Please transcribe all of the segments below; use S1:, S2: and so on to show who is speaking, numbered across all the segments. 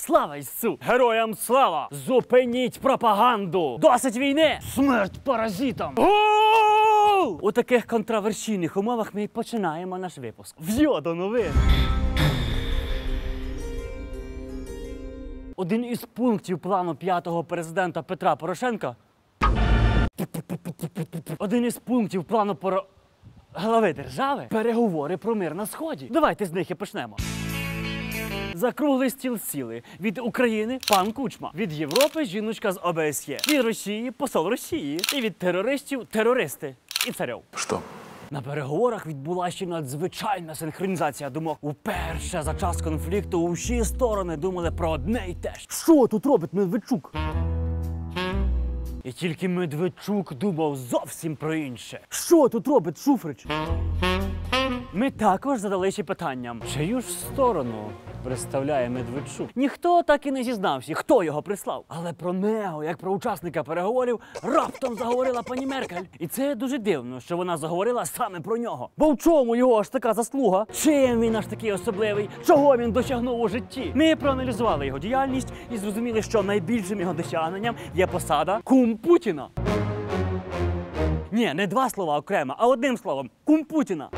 S1: Слава Ісу! Героям слава! Зупиніть пропаганду! Досить війни! Смерть паразитам! Гол! У таких контроверсійних умовах ми і починаємо наш випуск. В'йо до новин! Один із пунктів плану п'ятого президента Петра Порошенка. Один із пунктів плану глави держави – переговори про мир на Сході. Давайте з них і почнемо. За круглий стіл сіли. Від України – пан Кучма. Від Європи – жіночка з ОБСЄ. Від Росії – посол Росії. І від терористів – терористи. І царьов.
S2: Що?
S1: На переговорах відбулася ще надзвичайна синхронізація думок. Уперше за час конфлікту усі сторони думали про одне й те ж. Що тут робить Медведчук? І тільки Медведчук думав зовсім про інше. Що тут робить Шуфрич? Ми також задалися питанням, чию ж сторону представляє Медведчук. Ніхто так і не зізнався, хто його прислав. Але про нього, як про учасника переговорів, раптом заговорила пані Меркель. І це дуже дивно, що вона заговорила саме про нього. Бо в чому його аж така заслуга? Чим він аж такий особливий? Чого він досягнув у житті? Ми проаналізували його діяльність і зрозуміли, що найбільшим його досягненням є посада кум Путіна. Ні, не два слова окремо, а одним словом – кум Путіна.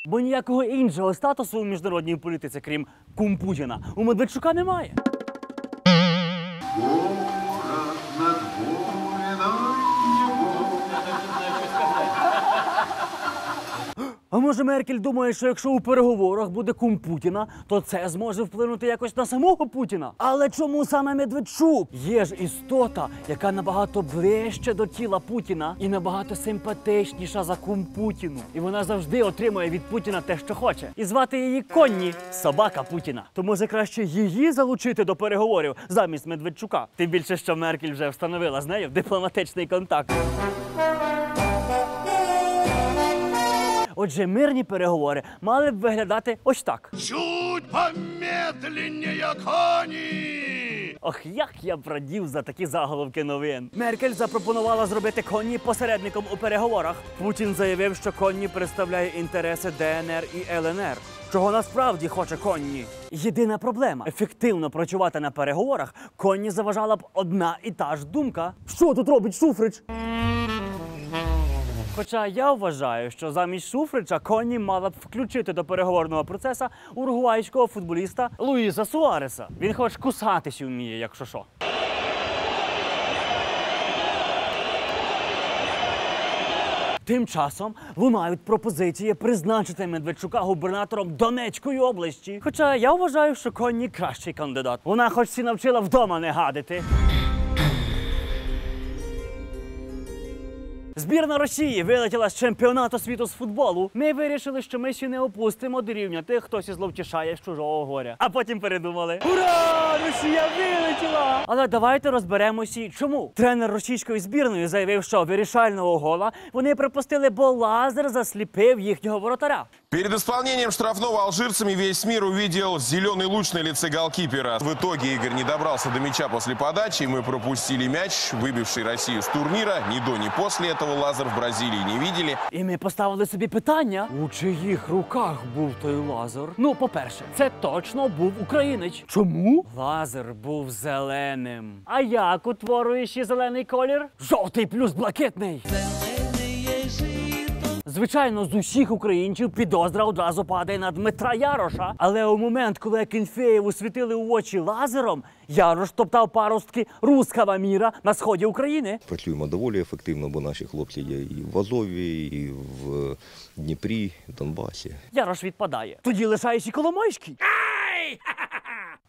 S1: Бо ніякого іншого статусу у міжнародній політиці, крім кум Путіна, у Медведчука немає. А може Меркель думає, що якщо у переговорах буде кум Путіна, то це зможе вплинути якось на самого Путіна? Але чому саме Медведчук? Є ж істота, яка набагато ближче до тіла Путіна і набагато симпатичніша за кум Путіну. І вона завжди отримує від Путіна те, що хоче. І звати її Конні – собака Путіна. То може краще її залучити до переговорів замість Медведчука? Тим більше, що Меркель вже встановила з нею дипломатичний контакт. Отже, мирні переговори мали б виглядати ось так.
S2: Чуть помедленнее, Конні!
S1: Ох, як я б радів за такі заголовки новин. Меркель запропонувала зробити Конні посередником у переговорах. Путін заявив, що Конні представляє інтереси ДНР і ЛНР. Чого насправді хоче Конні? Єдина проблема – ефективно працювати на переговорах Конні заважала б одна і та ж думка. Що тут робить Шуфрич? Хоча я вважаю, що замість Шуфрича Конні мала б включити до переговорного процесу уругвайського футболіста Луїса Суареса. Він хоч кусатись вміє, якщо що. Тим часом лунають пропозиції призначити Медведчука губернатором Донецької області. Хоча я вважаю, що Конні кращий кандидат. Вона хоч всі навчила вдома не гадити. Збірна Росії вилетіла з чемпіонату світу з футболу. Ми вирішили, що ми ще не опустимо до рівня тих, хто сі зловтішає з чужого горя. А потім передумали: ура! Росія вилетіла! Але давайте розберемося, чому. Тренер російської збірної заявив, що вирішального гола вони пропустили, бо лазер засліпив їхнього воротаря.
S3: Перед исполнением штрафного алжирцами весь мир увидел зеленый луч на лице голкипера. В итоге Игорь не добрался до мяча после подачи, и мы пропустили мяч, выбивший Россию с турнира. Ни до, ни после этого лазер в Бразилии не видели.
S1: І ми поставили собі питання, у чиїх руках був той лазер? Ну, по-перше, це точно був українець. Чому? Лазер був зеленим. А як утворює ще зелений колір? Жовтий плюс блакитний. Звичайно, з усіх українців підозра одразу падає на Дмитра Яроша. Але у момент, коли Акінфеєву світили у очі лазером, Ярош топтав паростки руского міра на сході України.
S4: Працюємо доволі ефективно, бо наші хлопці є і в Азові, і в Дніпрі, в Донбасі.
S1: Ярош відпадає. Тоді лишається Коломойський.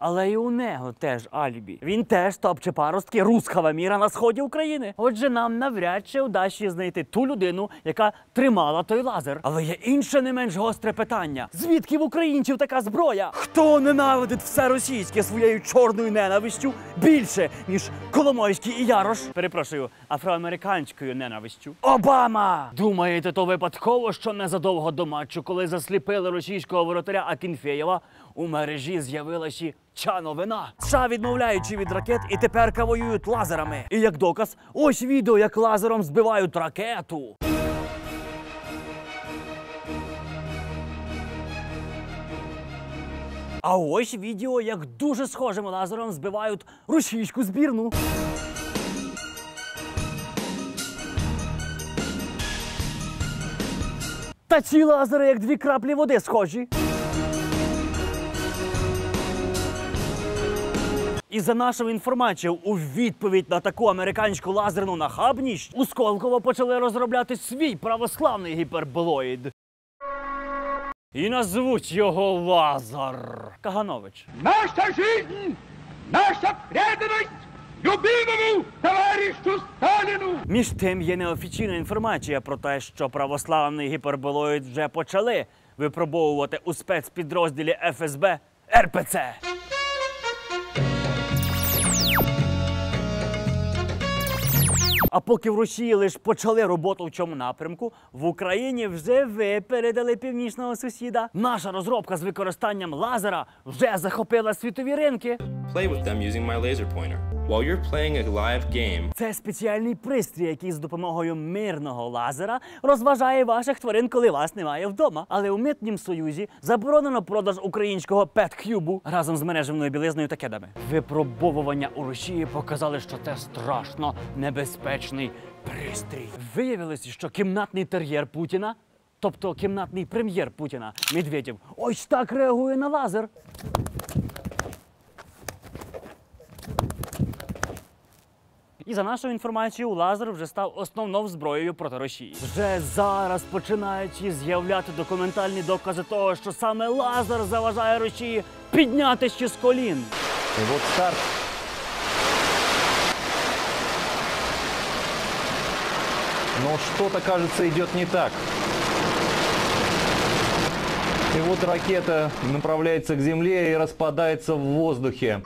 S1: Але і у нього теж алібі. Він теж топче паростки руского міра на сході України. Отже, нам навряд чи вдасться знайти ту людину, яка тримала той лазер. Але є інше не менш гостре питання. Звідки в українців така зброя? Хто ненавидить все російське своєю чорною ненавистю більше, ніж Коломойський і Ярош? Перепрошую, афроамериканською ненавистю. Обама! Думаєте, то випадково, що незадовго до матчу, коли засліпили російського воротаря Акінфеєва, у мережі з'явилася ця новина? США відмовляючи від ракет і тепер воюють лазерами. І як доказ, ось відео, як лазером збивають ракету. А ось відео, як дуже схожим лазером збивають російську збірну. Та ці лазери, як дві краплі води, схожі. І за нашу інформацію, у відповідь на таку американську лазерну нахабність, у Сколково почали розробляти свій православний гіперболоїд. І назвуть його Лазар. Каганович.
S2: Наша жизнь, наша преданность любимому товаришу Сталіну!
S1: Між тим є неофіційна інформація про те, що православний гіперболоїд вже почали випробовувати у спецпідрозділі ФСБ РПЦ. А поки в Росії лише почали роботу в цьому напрямку, в Україні вже випередили північного сусіда. Наша розробка з використанням лазера вже захопила світові ринки.
S5: Play with them using my laser pointer. While you're playing a live game,
S1: Це спеціальний пристрій, який з допомогою мирного лазера розважає ваших тварин, коли вас немає вдома. Але у Митнім Союзі заборонено продаж українського пет-к'юбу разом з мережевною білизною та кедами. Випробовування у Росії показали, що це страшно небезпечний пристрій. Виявилося, що кімнатний тер'єр Путіна, тобто кімнатний прем'єр Путіна, Медведєв, ось так реагує на лазер. І за нашою інформацією, лазер вже став основною зброєю проти Росії. Вже зараз починають з'являти документальні докази того, що саме лазер заважає Росії піднятися з колін.
S6: И вот старт. Но что-то, кажется, идет не так. И вот ракета направляется к Земле и распадается в воздухе.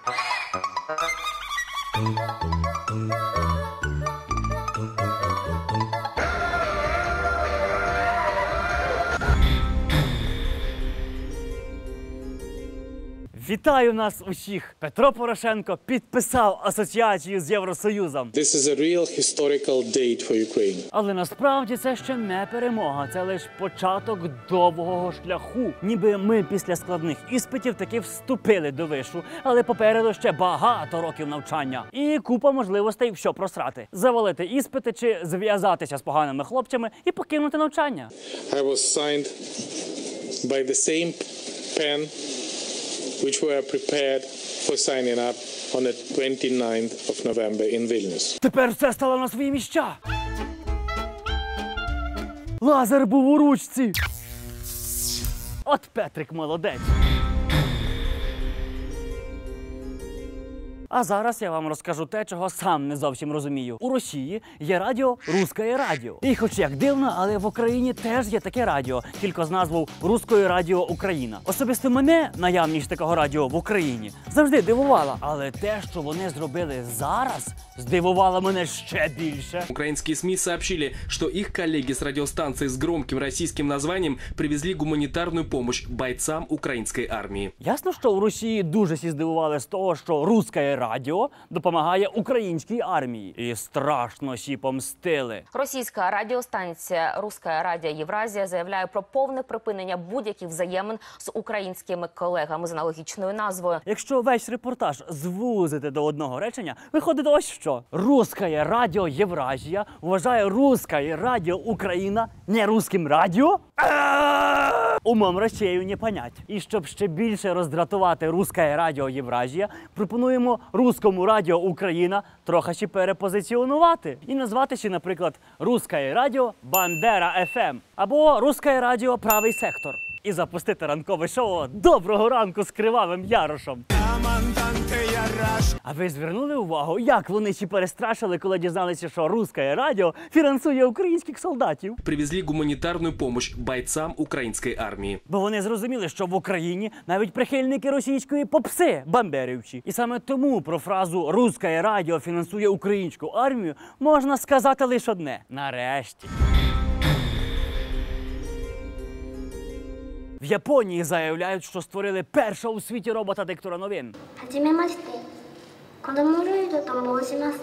S1: Вітаю нас усіх! Петро Порошенко підписав асоціацію з Євросоюзом.
S7: This is a real historical date for Ukraine.
S1: Але насправді це ще не перемога, це лише початок довгого шляху. Ніби ми після складних іспитів таки вступили до вишу, але попереду ще багато років навчання. І купа можливостей все просрати. Завалити іспити чи зв'язатися з поганими хлопцями і покинути навчання.
S7: I was signed by the same pen which were prepared for signing up on the 29th of November in Vilnius.
S1: Тепер все стало на свої місця. Лазер був у ручці. От Петрик молодець. А зараз я вам розкажу те, чого сам не зовсім розумію. У Росії є радіо «Русське радіо». І хоч як дивно, але в Україні теж є таке радіо, тільки з назвою «Русське радіо Україна». Особисто мене наявність такого радіо в Україні завжди дивувала. Але те, що вони зробили зараз, здивувало мене ще більше.
S8: Украинские СМИ сообщили, что их коллеги с радиостанции с громким российским названием привезли гуманитарную помощь бойцам украинской армии.
S1: Ясно, що у Росії дуже всі здивували з того, що «Русське радіо» допомагає українській армії. І страшно всі помстили.
S9: Російська радіостанція «Русське радіо Євразія» заявляє про повне припинення будь-яких взаємин з українськими колегами з аналогічною назвою.
S1: Якщо весь репортаж звузити до одного речення, виходить ось що. «Русське радіо Євразія» вважає «Русське радіо Україна» не русським радіо? Умом Росію не понять. І щоб ще більше роздратувати «Русське радіо Євразія», пропонуємо «Руському радіо Україна» трохи ще перепозиціонувати. І назвати ще, наприклад, «Русське радіо Бандера ФМ» або «Русське радіо Правий сектор». І запустити ранкове шоу «Доброго ранку з Кривавим Ярошем». А ви звернули увагу, як вони ще перестрашили, коли дізналися, що «Русське радіо» фінансує українських солдатів?
S8: Привезли гуманитарную помощь бойцам украинской армии.
S1: Бо вони зрозуміли, що в Україні навіть прихильники російської попси – бандерівці. І саме тому про фразу «Русське радіо фінансує українську армію» можна сказати лише одне – нарешті. В Японії заявляють, що створили першого у світі робота-диктора новин.
S10: はじめまして、子供ルイドと申します。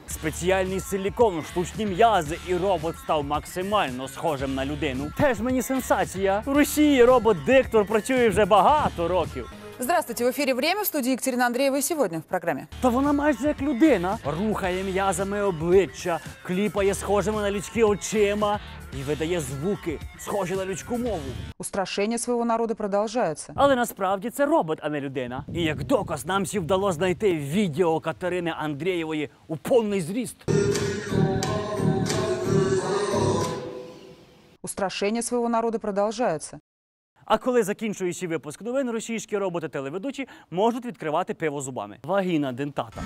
S1: Спеціальний силікон, штучні м'язи і робот став максимально схожим на людину. Теж мені сенсація. У Росії робот-диктор працює вже багато років.
S11: Здравствуйте, в эфире «Время», в студии Екатерина Андреева, и сегодня в программе.
S1: Та вона майже як людина. Рухає м'язами обличчя, кліпає схожими на людські очима і видає звуки, схожі на людську мову.
S11: Устрашение своего народа продолжается.
S1: Але насправді це робот, а не людина. І як доказ нам всі вдалося знайти відео Катерини Андрієвої у повний зріст.
S11: Устрашение своего народа продолжается.
S1: А коли закінчуючи випуск новин, російські роботи-телеведучі можуть відкривати пиво зубами. Вагіна дентата.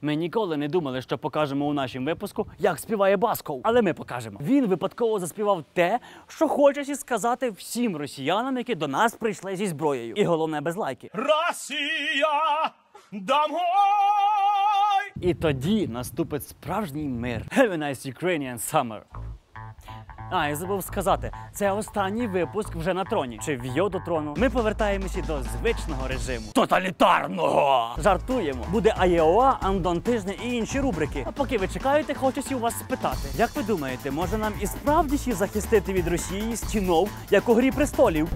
S1: Ми ніколи не думали, що покажемо у нашому випуску, як співає Басков. Але ми покажемо. Він випадково заспівав те, що хочеться сказати всім росіянам, які до нас прийшли зі зброєю. І головне, без лайки. Росія! Домой! І тоді наступить справжній мир. Have a nice Ukrainian summer. А, я забув сказати, це останній випуск вже на троні. Чи в'йо до трону. Ми повертаємося до звичного режиму. Тоталітарного! Жартуємо. Буде АЄОА, Андон тижня і інші рубрики. А поки ви чекаєте, хочеться у вас спитати. Як ви думаєте, може нам і справді ще захистити від Росії стінов, як у «Грі престолів»?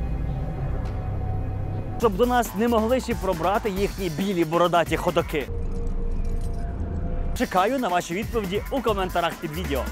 S1: Щоб до нас не могли ще пробрати їхні білі бородаті ходоки. Чекаю на ваші відповіді у коментарях під відео.